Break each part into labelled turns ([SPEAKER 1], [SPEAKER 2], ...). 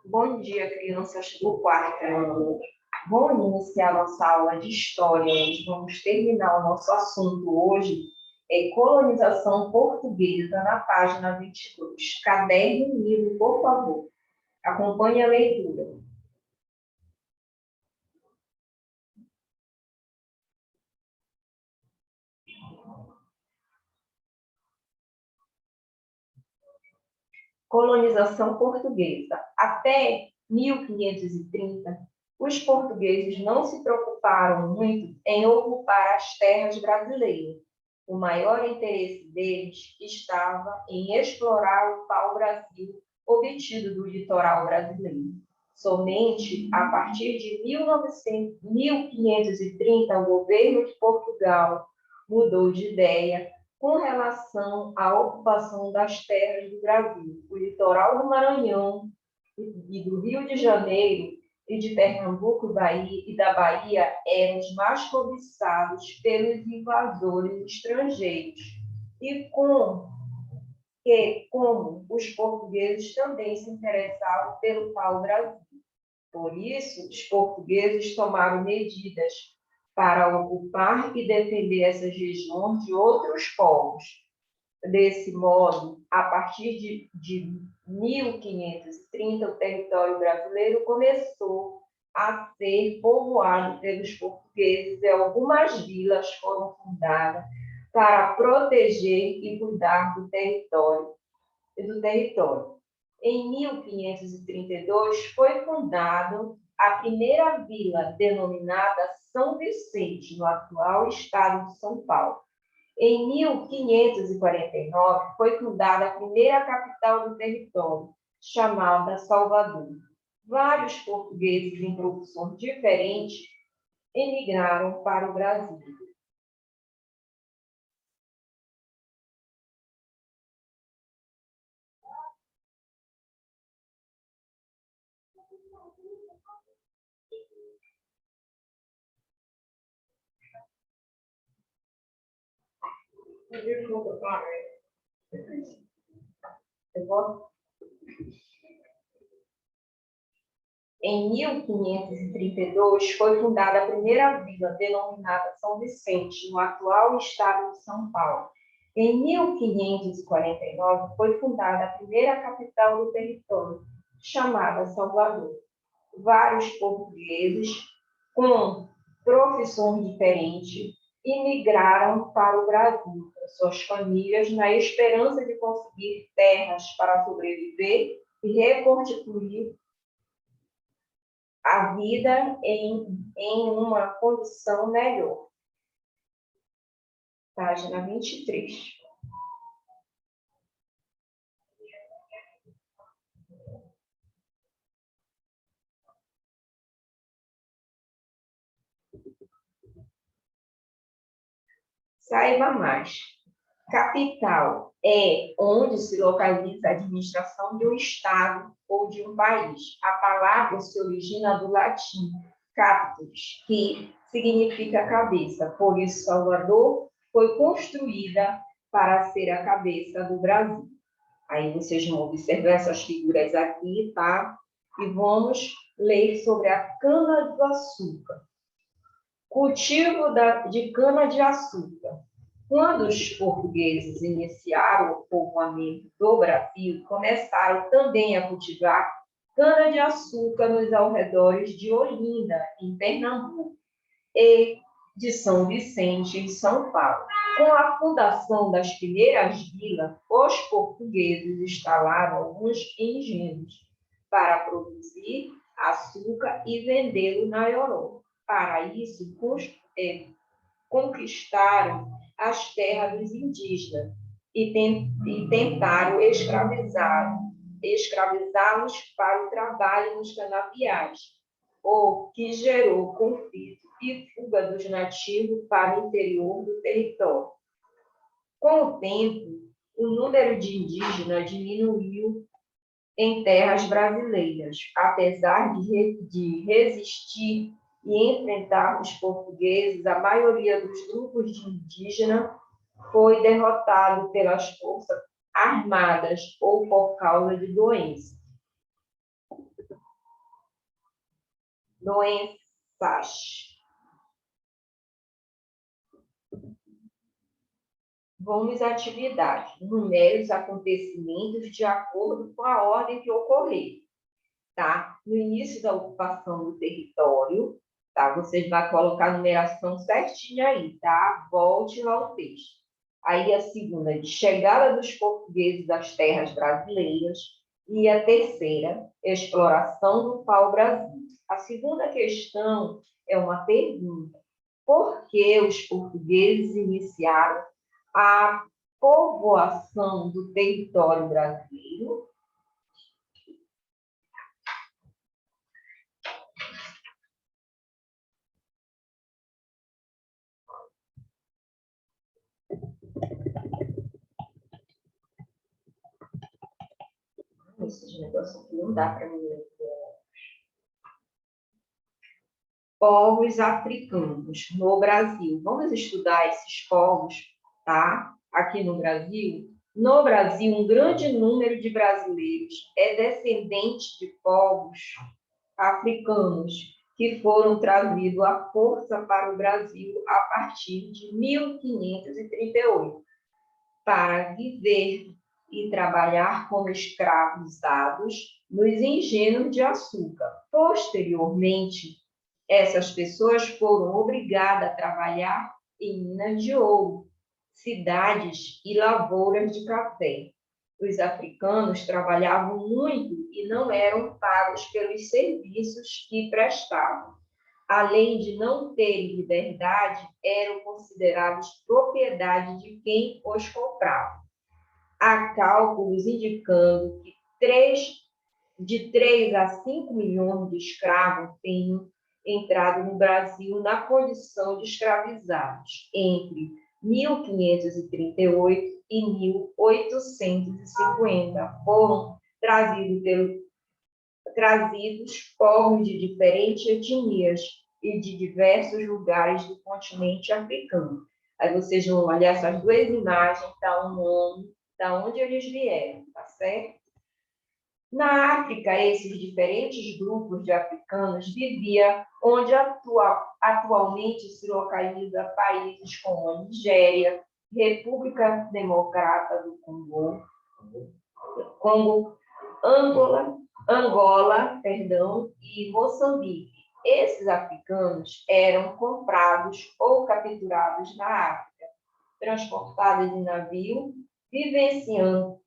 [SPEAKER 1] Bom dia, crianças do quarto ano. Vamos iniciar nossa aula de História. Vamos terminar o nosso assunto hoje, colonização portuguesa, na página 22. Caderno e livro, por favor. Acompanhe a leitura. Colonização portuguesa. Até 1530, os portugueses não se preocuparam muito em ocupar as terras brasileiras. O maior interesse deles estava em explorar o pau-brasil obtido do litoral brasileiro. Somente a partir de 1530, o governo de Portugal mudou de ideia com relação à ocupação das terras do Brasil. O litoral do Maranhão e do Rio de Janeiro e de Pernambuco e da Bahia eram os mais cobiçados pelos invasores estrangeiros. E como os portugueses também se interessavam pelo pau-brasil. Por isso, os portugueses tomaram medidas para ocupar e defender essas regiões de outros povos. Desse modo, a partir de 1530, o território brasileiro começou a ser povoado pelos portugueses e algumas vilas foram fundadas para proteger e cuidar do território. Em 1532, foi fundada a primeira vila, denominada São Vicente, no atual estado de São Paulo. Em 1549, foi fundada a primeira capital do território, chamada Salvador. Vários portugueses em profissões diferentes emigraram para o Brasil. Em 1532, foi fundada a primeira vila, denominada São Vicente, no atual estado de São Paulo. Em 1549, foi fundada a primeira capital do território, chamada Salvador. Vários portugueses, com profissões diferentes, imigraram para o Brasil com suas famílias, na esperança de conseguir terras para sobreviver e reconstituir a vida em uma condição melhor. Página 23. Saiba mais. Capital é onde se localiza a administração de um estado ou de um país. A palavra se origina do latim capitis, que significa cabeça. Por isso, Salvador foi construída para ser a cabeça do Brasil. Aí vocês vão observar essas figuras aqui, tá? E vamos ler sobre a cana-de-açúcar. Cultivo de cana-de-açúcar. Quando os portugueses iniciaram o povoamento do Brasil, começaram também a cultivar cana-de-açúcar nos arredores de Olinda, em Pernambuco, e de São Vicente, em São Paulo. Com a fundação das primeiras vilas, os portugueses instalaram alguns engenhos para produzir açúcar e vendê-lo na Europa. Para isso, conquistaram as terras dos indígenas e tentaram escravizá-los para o trabalho nos canaviais, o que gerou conflito e fuga dos nativos para o interior do território. Com o tempo, o número de indígenas diminuiu em terras brasileiras, apesar de resistir e enfrentar os portugueses, a maioria dos grupos de indígenas foi derrotado pelas forças armadas ou por causa de doença. Doenças. Vamos à atividade. Numere os acontecimentos de acordo com a ordem que ocorrer. Tá? No início da ocupação do território, tá? Você vai colocar a numeração certinha aí, tá? Volte lá no texto. Aí a segunda, de chegada dos portugueses às terras brasileiras. E a terceira, exploração do pau-brasil. A segunda questão é uma pergunta. Por que os portugueses iniciaram a povoação do território brasileiro? Esses negócios aqui não dá para mim ler. Povos africanos no Brasil. Vamos estudar esses povos, tá? Aqui no Brasil. No Brasil, um grande número de brasileiros é descendente de povos africanos que foram trazidos à força para o Brasil a partir de 1538, para viver e trabalhar como escravizados nos engenhos de açúcar. Posteriormente, essas pessoas foram obrigadas a trabalhar em minas de ouro, cidades e lavouras de café. Os africanos trabalhavam muito e não eram pagos pelos serviços que prestavam. Além de não terem liberdade, eram considerados propriedade de quem os comprava. Há cálculos indicando que de 3 a 5 milhões de escravos tenham entrado no Brasil na condição de escravizados entre 1538 e 1850. Foram trazidos povos de diferentes etnias e de diversos lugares do continente africano. Aí vocês vão olhar essas duas imagens, tá o nome, da onde eles vieram, tá certo? Na África, esses diferentes grupos de africanos viviam onde atualmente se localiza países como a Nigéria, República Democrática do Congo, Angola, e Moçambique. Esses africanos eram comprados ou capturados na África, transportados em navio, vivenciando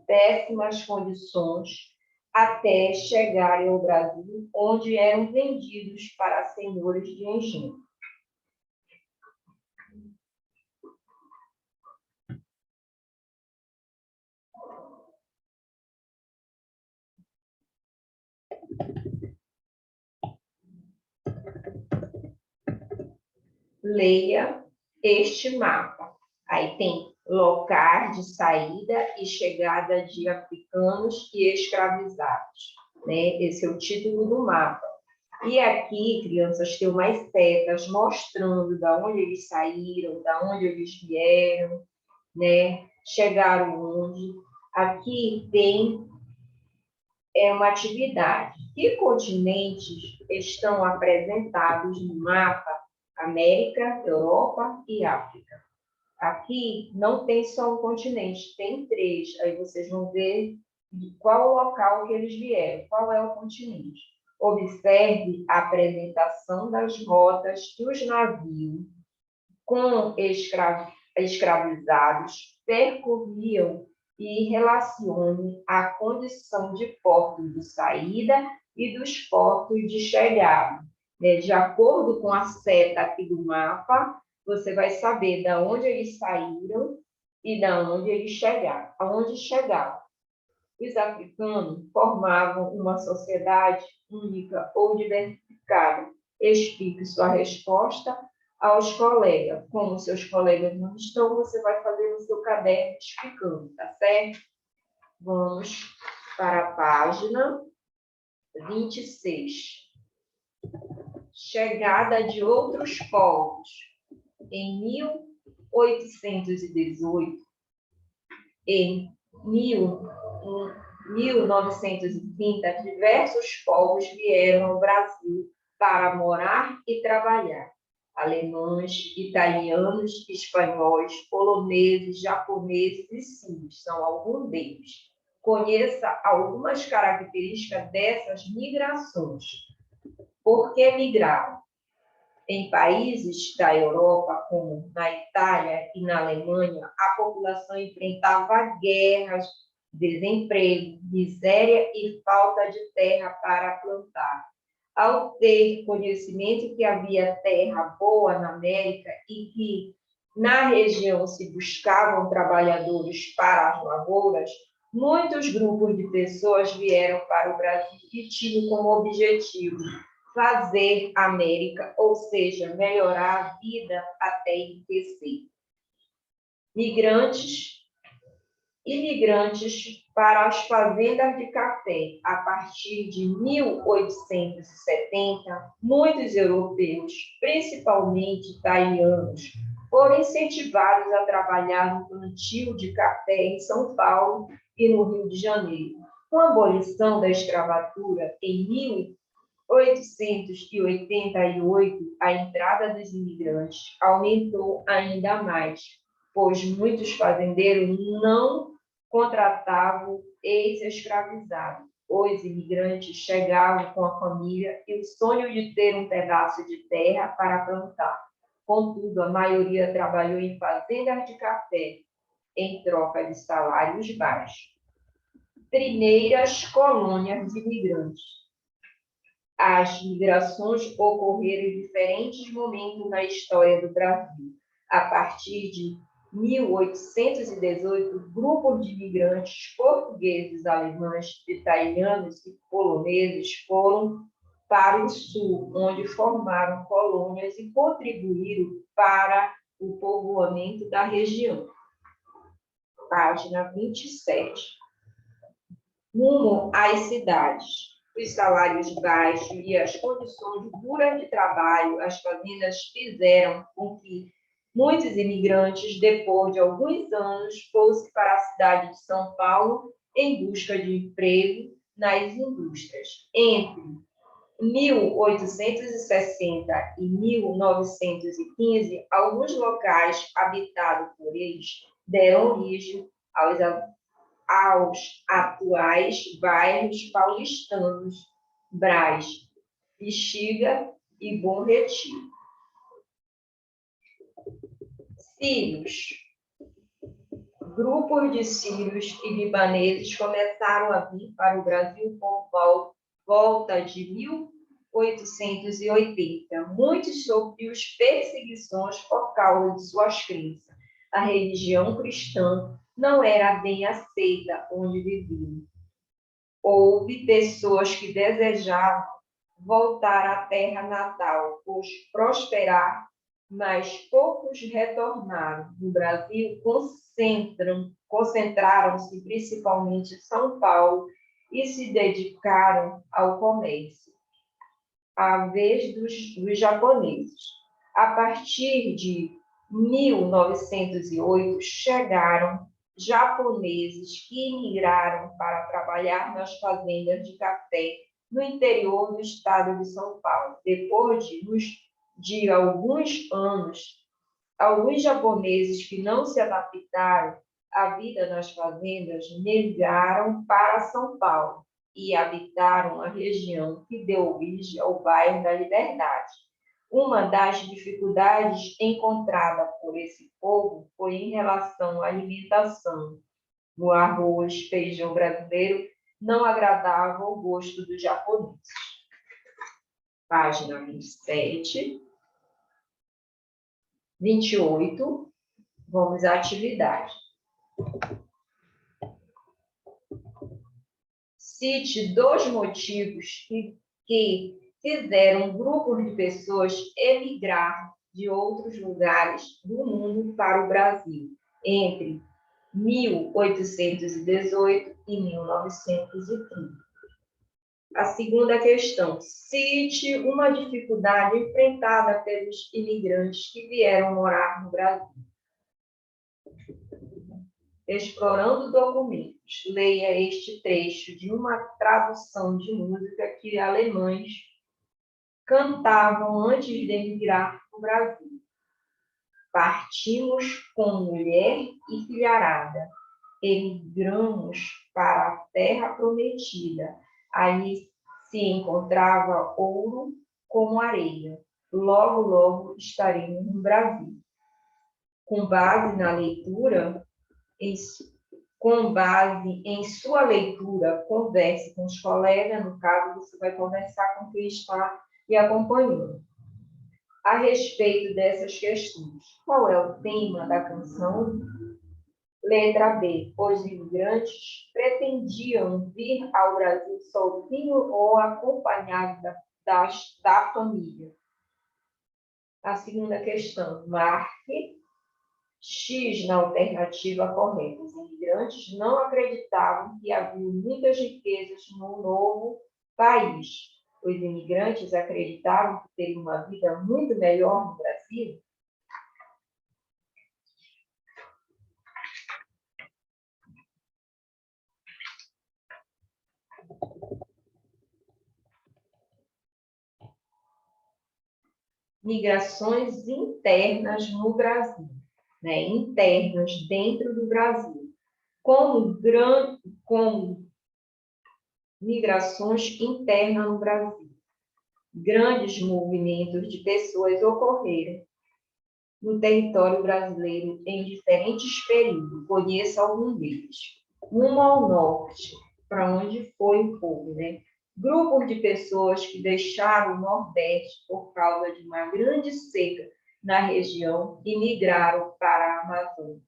[SPEAKER 1] péssimas condições até chegarem ao Brasil, onde eram vendidos para senhores de engenho. Leia este mapa. Aí tem locais de saída e chegada de africanos e escravizados, né? Esse é o título do mapa. E aqui, crianças, tem umas setas mostrando de onde eles saíram, de onde eles vieram, né? Chegaram onde. Aqui tem uma atividade. Que continentes estão apresentados no mapa? América, Europa e África. Aqui não tem só um continente, tem 3. Aí vocês vão ver de qual local que eles vieram, qual é o continente. Observe a apresentação das rotas dos navios com escravizados percorriam e relacione a condição de portos de saída e dos portos de chegada. De acordo com a seta aqui do mapa, você vai saber de onde eles saíram e de onde eles chegaram. Aonde chegaram. Os africanos formavam uma sociedade única ou diversificada. Explique sua resposta aos colegas. Como seus colegas não estão, você vai fazer no seu caderno explicando, tá certo? Vamos para a página 26. Chegada de outros povos. Em 1818 e 1930, diversos povos vieram ao Brasil para morar e trabalhar. Alemães, italianos, espanhóis, poloneses, japoneses e sírios são alguns deles. Conheça algumas características dessas migrações. Por que migraram? Em países da Europa, como na Itália e na Alemanha, a população enfrentava guerras, desemprego, miséria e falta de terra para plantar. Ao ter conhecimento que havia terra boa na América e que na região se buscavam trabalhadores para as lavouras, muitos grupos de pessoas vieram para o Brasil e tinham como objetivo fazer América, ou seja, melhorar a vida até enriquecer. Imigrantes para as fazendas de café. A partir de 1870, muitos europeus, principalmente italianos, foram incentivados a trabalhar no plantio de café em São Paulo e no Rio de Janeiro. Com a abolição da escravatura em 1888, a entrada dos imigrantes aumentou ainda mais, pois muitos fazendeiros não contratavam ex-escravizados. Os imigrantes chegavam com a família e o sonho de ter um pedaço de terra para plantar. Contudo, a maioria trabalhou em fazendas de café, em troca de salários baixos. Primeiras colônias de imigrantes. As migrações ocorreram em diferentes momentos na história do Brasil. A partir de 1818, grupos de imigrantes portugueses, alemães, italianos e poloneses foram para o sul, onde formaram colônias e contribuíram para o povoamento da região. Página 27. Rumo às cidades. Os salários baixos e as condições duras de trabalho, as fazendas fizeram com que muitos imigrantes, depois de alguns anos, fossem para a cidade de São Paulo em busca de emprego nas indústrias. Entre 1860 e 1915, alguns locais habitados por eles deram origem aos atuais bairros paulistanos, Brás, Bexiga e Bom Retiro. Sírios. Grupos de sírios e libaneses começaram a vir para o Brasil por volta de 1880. Muitos sofriam perseguições por causa de suas crenças. A religião cristã não era bem aceita onde viviam. Houve pessoas que desejavam voltar à terra natal, pois prosperar, mas poucos retornaram. No Brasil, concentraram-se principalmente em São Paulo e se dedicaram ao comércio, à vez dos japoneses. A partir de 1908, chegaram japoneses que imigraram para trabalhar nas fazendas de café no interior do estado de São Paulo. Depois de alguns anos, alguns japoneses que não se adaptaram à vida nas fazendas migraram para São Paulo e habitaram a região que deu origem ao bairro da Liberdade. Uma das dificuldades encontrada por esse povo foi em relação à alimentação. O arroz, feijão brasileiro não agradava ao gosto dos japoneses. Página 27. 28. Vamos à atividade. Cite 2 motivos que fizeram grupos de pessoas emigrar de outros lugares do mundo para o Brasil entre 1818 e 1930. A segunda questão. Cite uma dificuldade enfrentada pelos imigrantes que vieram morar no Brasil. Explorando documentos, leia este trecho de uma tradução de música que alemães cantavam antes de emigrar para o Brasil. Partimos com mulher e filharada, emigramos para a terra prometida. Aí se encontrava ouro como areia. Logo, logo estaremos no Brasil. Com base na leitura, com base em sua leitura, converse com os colegas, no caso, você vai conversar com quem está lhe acompanhando, a respeito dessas questões. Qual é o tema da canção? Letra B. Os imigrantes pretendiam vir ao Brasil sozinho ou acompanhado da família? A segunda questão. Marque X na alternativa correta. Os imigrantes não acreditavam que havia muitas riquezas no novo país. Os imigrantes acreditavam que teriam uma vida muito melhor no Brasil? Migrações internas no Brasil, né? Internas dentro do Brasil, como migrações internas no Brasil. Grandes movimentos de pessoas ocorreram no território brasileiro em diferentes períodos. Conheça algum deles. Rumo ao norte, para onde foi o povo, né? Grupos de pessoas que deixaram o Nordeste por causa de uma grande seca na região e migraram para a Amazônia,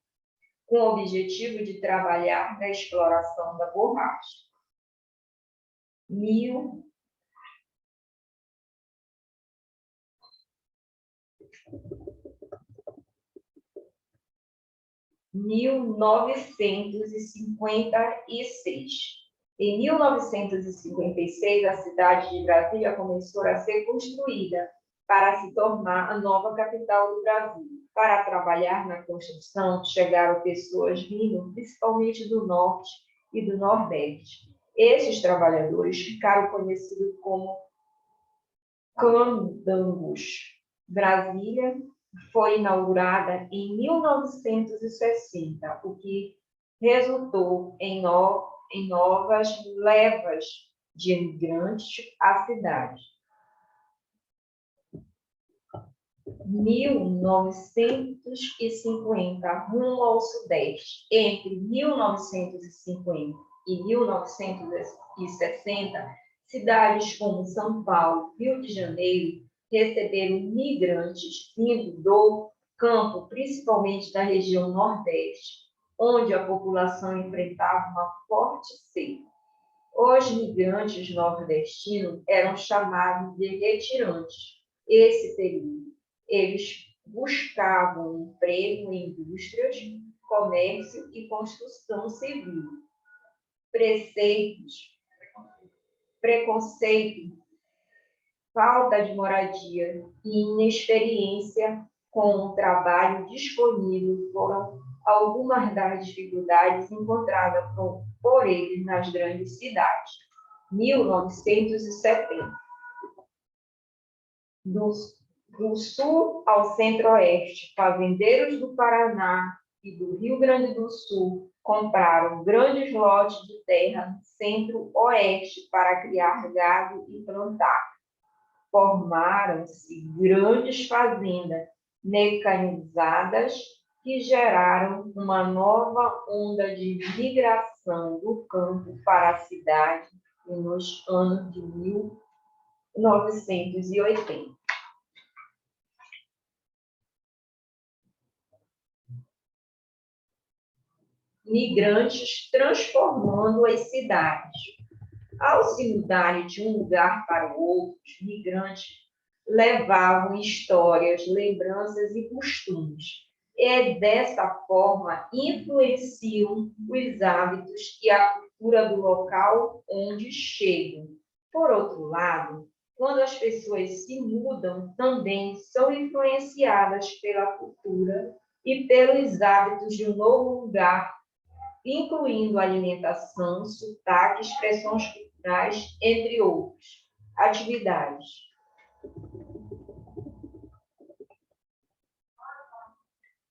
[SPEAKER 1] com o objetivo de trabalhar na exploração da borracha. 1956. Em 1956, a cidade de Brasília começou a ser construída para se tornar a nova capital do Brasil. Para trabalhar na construção, chegaram pessoas vindo principalmente do norte e do nordeste. Esses trabalhadores ficaram conhecidos como candangos. Brasília foi inaugurada em 1960, o que resultou em novas levas de imigrantes à cidade. 1950, rumo ao Sudeste. Entre 1950 e 1960, cidades como São Paulo, Rio de Janeiro, receberam migrantes vindo do campo, principalmente da região Nordeste, onde a população enfrentava uma forte seca. Os migrantes nordestinos eram chamados de retirantes. Esse período, eles buscavam emprego em indústrias, comércio e construção civil. Preconceito, falta de moradia e inexperiência com o trabalho disponível foram algumas das dificuldades encontradas por eles nas grandes cidades. 1970. Do sul ao centro-oeste, fazendeiros do Paraná e do Rio Grande do Sul compraram grandes lotes de terra no centro-oeste para criar gado e plantar. Formaram-se grandes fazendas mecanizadas que geraram uma nova onda de migração do campo para a cidade nos anos de 1980. Migrantes transformando as cidades. Ao se mudarem de um lugar para o outro, os migrantes levavam histórias, lembranças e costumes. E, dessa forma, influenciam os hábitos e a cultura do local onde chegam. Por outro lado, quando as pessoas se mudam, também são influenciadas pela cultura e pelos hábitos de um novo lugar incluindo alimentação, sotaque, expressões culturais, entre outros. Atividades.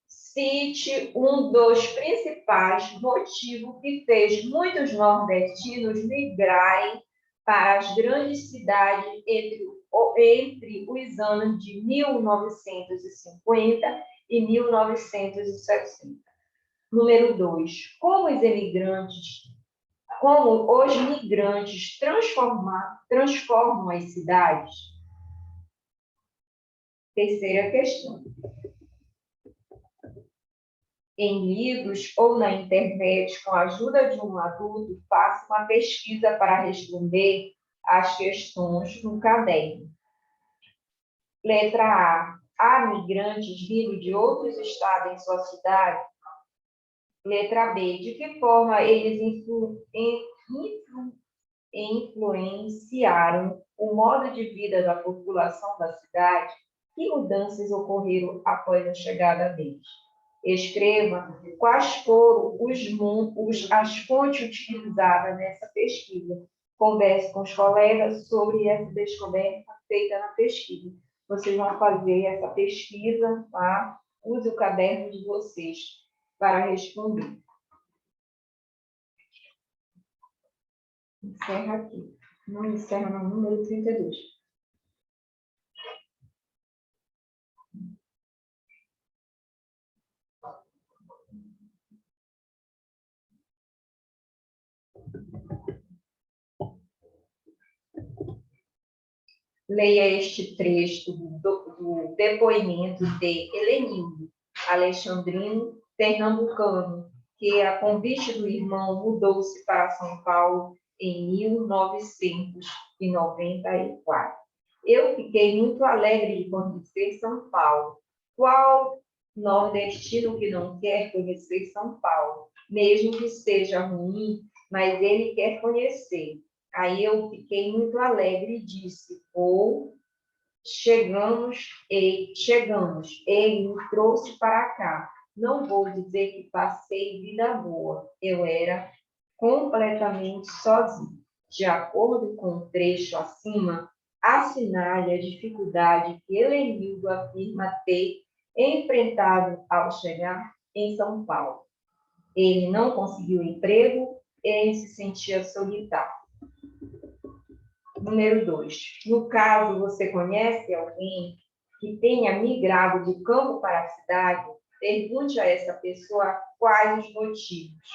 [SPEAKER 1] Cite um dos principais motivos que fez muitos nordestinos migrarem para as grandes cidades entre os anos de 1950 e 1960. Número 2. Como os migrantes transformam as cidades? Terceira questão. Em livros ou na internet, com a ajuda de um adulto, faça uma pesquisa para responder as questões no caderno. Letra A. Há migrantes vindo de outros estados em sua cidade? Letra B. De que forma eles influenciaram o modo de vida da população da cidade? Que mudanças ocorreram após a chegada deles? Escreva quais foram as fontes utilizadas nessa pesquisa. Converse com os colegas sobre essa descoberta feita na pesquisa. Vocês vão fazer essa pesquisa, tá? Use o caderno de vocês para responder. Encerra aqui. Não encerra no número 32. Leia este trecho do depoimento de Helenildo Alexandrino, pernambucano, que, a convite do irmão, mudou-se para São Paulo em 1994. Eu fiquei muito alegre de conhecer São Paulo. Qual nordestino que não quer conhecer São Paulo? Mesmo que seja ruim, mas ele quer conhecer. Aí eu fiquei muito alegre e disse, chegamos, ele me trouxe para cá. Não vou dizer que passei vida boa, eu era completamente sozinho. De acordo com o trecho acima, assinale a dificuldade que Helenildo afirma ter enfrentado ao chegar em São Paulo. Ele não conseguiu emprego, ele se sentia solitário. Número 2. No caso, você conhece alguém que tenha migrado do campo para a cidade? Pergunte a essa pessoa quais os motivos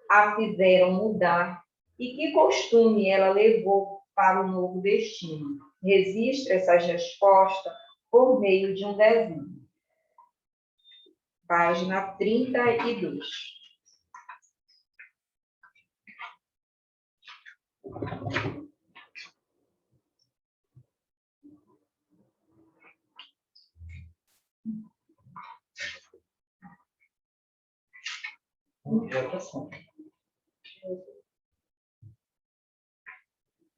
[SPEAKER 1] a fizeram mudar e que costume ela levou para o novo destino. Registre essas respostas por meio de um desenho. Página 32.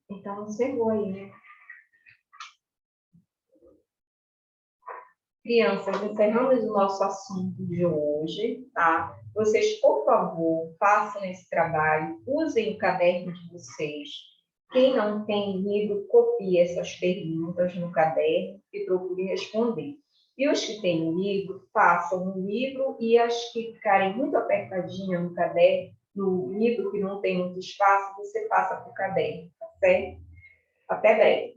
[SPEAKER 1] Então, encerrou aí, né? Crianças, encerramos o nosso assunto de hoje, tá? Vocês, por favor, façam esse trabalho, usem o caderno de vocês. Quem não tem livro, copie essas perguntas no caderno e procure responder. E os que têm livro, façam no livro, e as que ficarem muito apertadinhas no caderno, no livro que não tem muito espaço, você passa para o caderno, tá certo? Até breve.